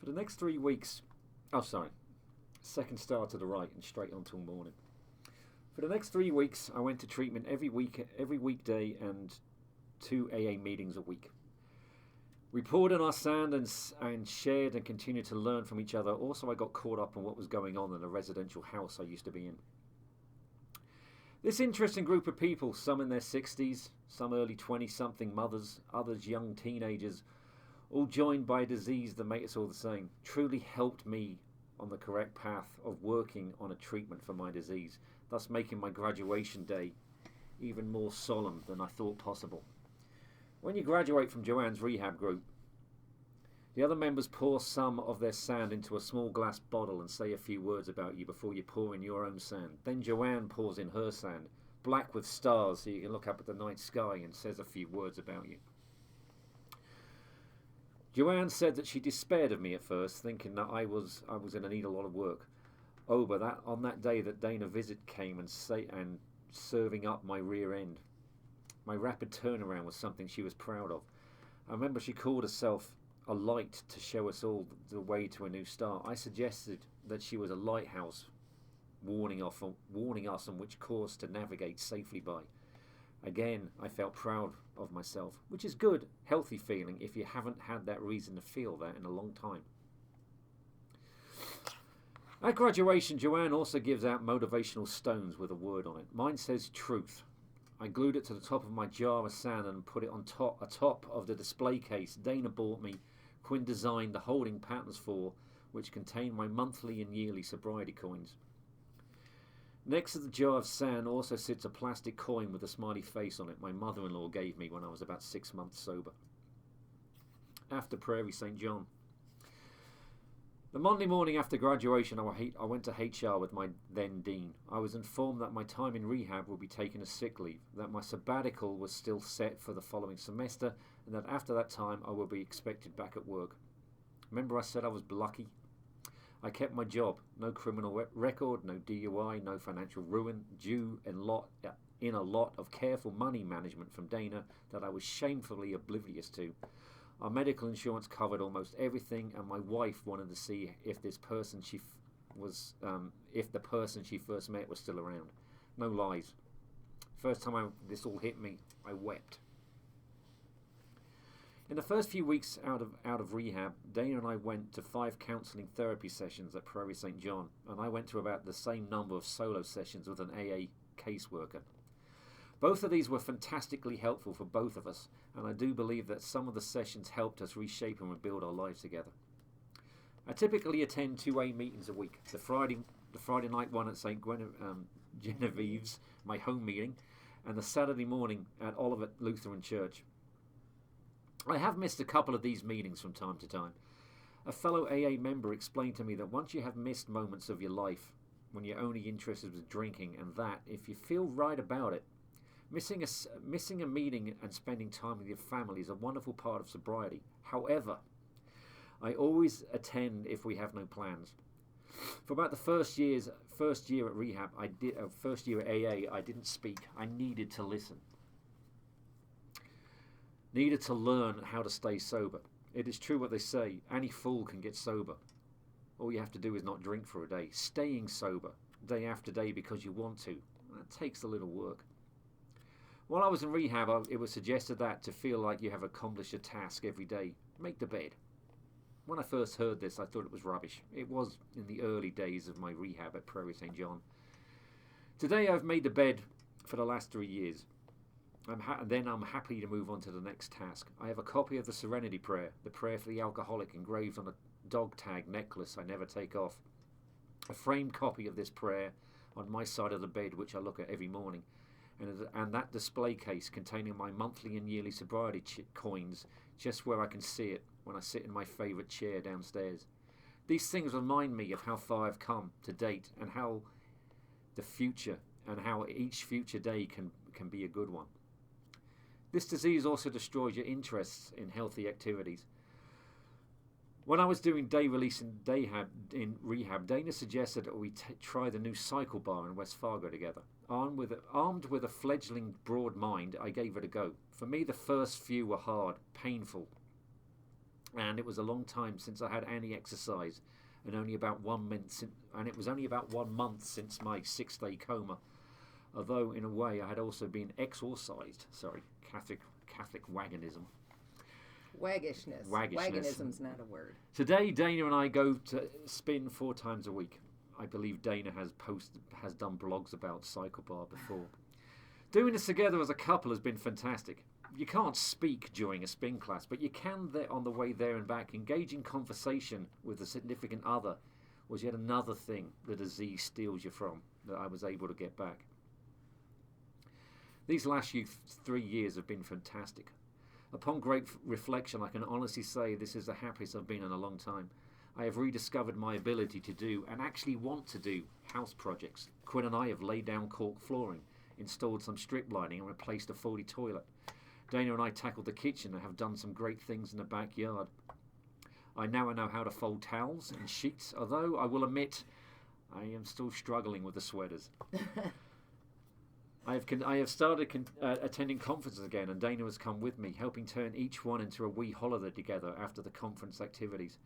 For the next 3 weeks, oh sorry, second star to the right and straight on till morning. For the next 3 weeks, I went to treatment every weekday, and 2 AA meetings a week. We poured in our sand and shared and continued to learn from each other. Also, I got caught up on what was going on in the residential house I used to be in. This interesting group of people, some in their 60s, some early 20-something mothers, others young teenagers, all joined by a disease that made us all the same, truly helped me on the correct path of working on a treatment for my disease, thus making my graduation day even more solemn than I thought possible. When you graduate from Joanne's rehab group, the other members pour some of their sand into a small glass bottle and say a few words about you before you pour in your own sand. Then Joanne pours in her sand, black with stars so you can look up at the night sky, and says a few words about you. Joanne said that she despaired of me at first, thinking that I was going to need a lot of work. Oh, but on that day that Dana visit came and serving up my rear end. My rapid turnaround was something she was proud of. I remember she called herself a light to show us all the way to a new start. I suggested that she was a lighthouse, warning us on which course to navigate safely by. Again, I felt proud of myself, which is good, healthy feeling if you haven't had that reason to feel that in a long time. At graduation, Joanne also gives out motivational stones with a word on it. Mine says truth. I glued it to the top of my jar of sand and put it atop of the display case Dana bought me. Quinn designed the holding patterns for, which contained my monthly and yearly sobriety coins. Next to the jar of sand also sits a plastic coin with a smiley face on it my mother-in-law gave me when I was about 6 months sober. After Prairie St. John. The Monday morning after graduation, I went to HR with my then dean. I was informed that my time in rehab would be taken as sick leave, that my sabbatical was still set for the following semester, and that after that time I would be expected back at work. Remember I said I was lucky? I kept my job, no criminal record, no DUI, no financial ruin, due in a lot of careful money management from Dana that I was shamefully oblivious to. Our medical insurance covered almost everything, and my wife wanted to see if the person she first met was still around. No lies. First time this all hit me, I wept. In the first few weeks out of rehab, Dana and I went to 5 counselling therapy sessions at Prairie St. John, and I went to about the same number of solo sessions with an AA caseworker. Both of these were fantastically helpful for both of us, and I do believe that some of the sessions helped us reshape and rebuild our lives together. I typically attend 2A meetings a week. The Friday night one at St. Genevieve's, my home meeting, and the Saturday morning at Olivet Lutheran Church. I have missed a couple of these meetings from time to time. A fellow AA member explained to me that once you have missed moments of your life when you're only interested in drinking, and that, if you feel right about it, missing a meeting and spending time with your family is a wonderful part of sobriety. However, I always attend if we have no plans. For about the first year at rehab, first year at AA, I didn't speak. I needed to listen. Needed to learn how to stay sober. It is true what they say, any fool can get sober. All you have to do is not drink for a day. Staying sober, day after day because you want to, that takes a little work. While I was in rehab, it was suggested that to feel like you have accomplished a task every day, make the bed. When I first heard this, I thought it was rubbish. It was in the early days of my rehab at Prairie St. John. Today I've made the bed for the last 3 years. I'm happy to move on to the next task. I have a copy of the Serenity Prayer, the prayer for the alcoholic, engraved on a dog tag necklace I never take off. A framed copy of this prayer on my side of the bed, which I look at every morning. And that display case containing my monthly and yearly sobriety coins, just where I can see it when I sit in my favourite chair downstairs. These things remind me of how far I've come to date, and how each future day can be a good one. This disease also destroys your interests in healthy activities. When I was doing day release in rehab, Dana suggested that we try the new cycle bar in West Fargo together. Armed with a fledgling broad mind, I gave it a go. For me, the first few were hard, painful, and it was a long time since I had any exercise, and it was only about 1 month since my 6-day coma. Although in a way I had also been exorcised. Sorry, Catholic wagonism. Waggishness. Wagonism's not a word. Today, Dana and I go to spin 4 times a week. I believe Dana has done blogs about Cycle Bar before. Doing this together as a couple has been fantastic. You can't speak during a spin class, but you can on the way there and back. Engaging conversation with a significant other was yet another thing the disease steals you from that I was able to get back. These last 3 years have been fantastic. Upon great reflection, I can honestly say this is the happiest I've been in a long time. I have rediscovered my ability to do and actually want to do house projects. Quinn and I have laid down cork flooring, installed some strip lining and replaced a faulty toilet. Dana and I tackled the kitchen and have done some great things in the backyard. I now know how to fold towels and sheets, although I will admit I am still struggling with the sweaters. I have started attending conferences again, and Dana has come with me, helping turn each one into a wee holiday together after the conference activities.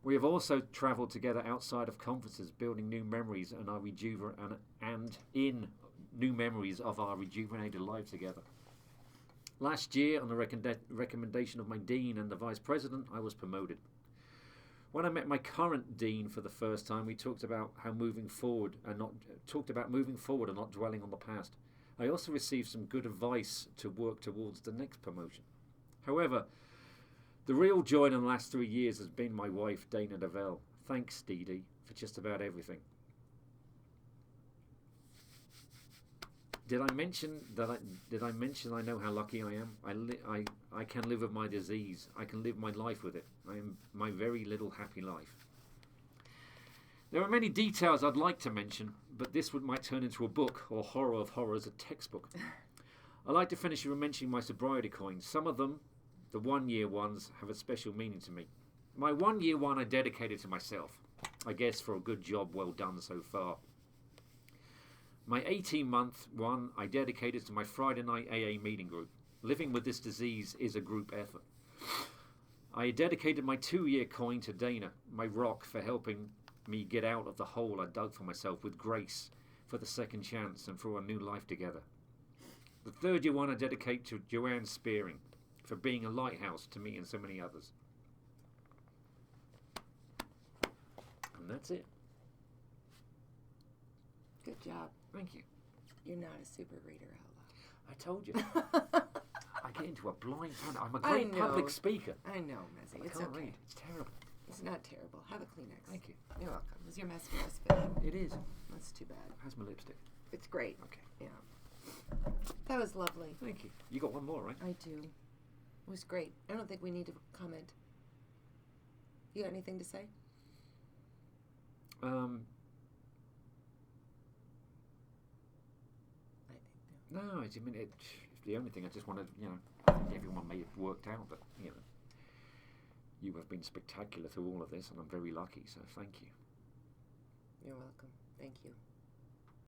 We have also travelled together outside of conferences, building new memories and new memories of our rejuvenated lives together. Last year, on the recommendation of my dean and the vice president, I was promoted. When I met my current dean for the first time, we talked about moving forward and not dwelling on the past. I also received some good advice to work towards the next promotion. However, the real joy in the last 3 years has been my wife, Dana DeVell. Thanks, Dee Dee, for just about everything. Did I mention I know how lucky I am? I can live with my disease. I can live my life with it. I am my very little happy life. There are many details I'd like to mention, but this might turn into a book, or Horror of Horrors, a textbook. I'd like to finish with mentioning my sobriety coins. Some of them, the 1-year ones, have a special meaning to me. My 1-year one I dedicated to myself, I guess for a good job well done so far. My 18-month one I dedicated to my Friday night AA meeting group. Living with this disease is a group effort. I dedicated my 2-year coin to Dana, my rock, for helping me get out of the hole I dug for myself with grace for the second chance and for a new life together. The 3rd-year one I dedicate to Joanne Spearing for being a lighthouse to me and so many others. And that's it. Good job. Thank you. You're not a super reader out I told you. I get into a blind panic. I'm a great public speaker. I know, Mazzy. It's can't okay. read. It's terrible. It's not terrible. Have a Kleenex. Thank you. You're welcome. Is your mascara spinning? It is. That's too bad. How's my lipstick? It's great. Okay. Yeah. That was lovely. Thank you. You got one more, right? I do. It was great. I don't think we need to comment. You got anything to say? No, it's the only thing I just wanted, I think everyone may have worked out, but, you have been spectacular through all of this, and I'm very lucky, so thank you. You're welcome. Thank you.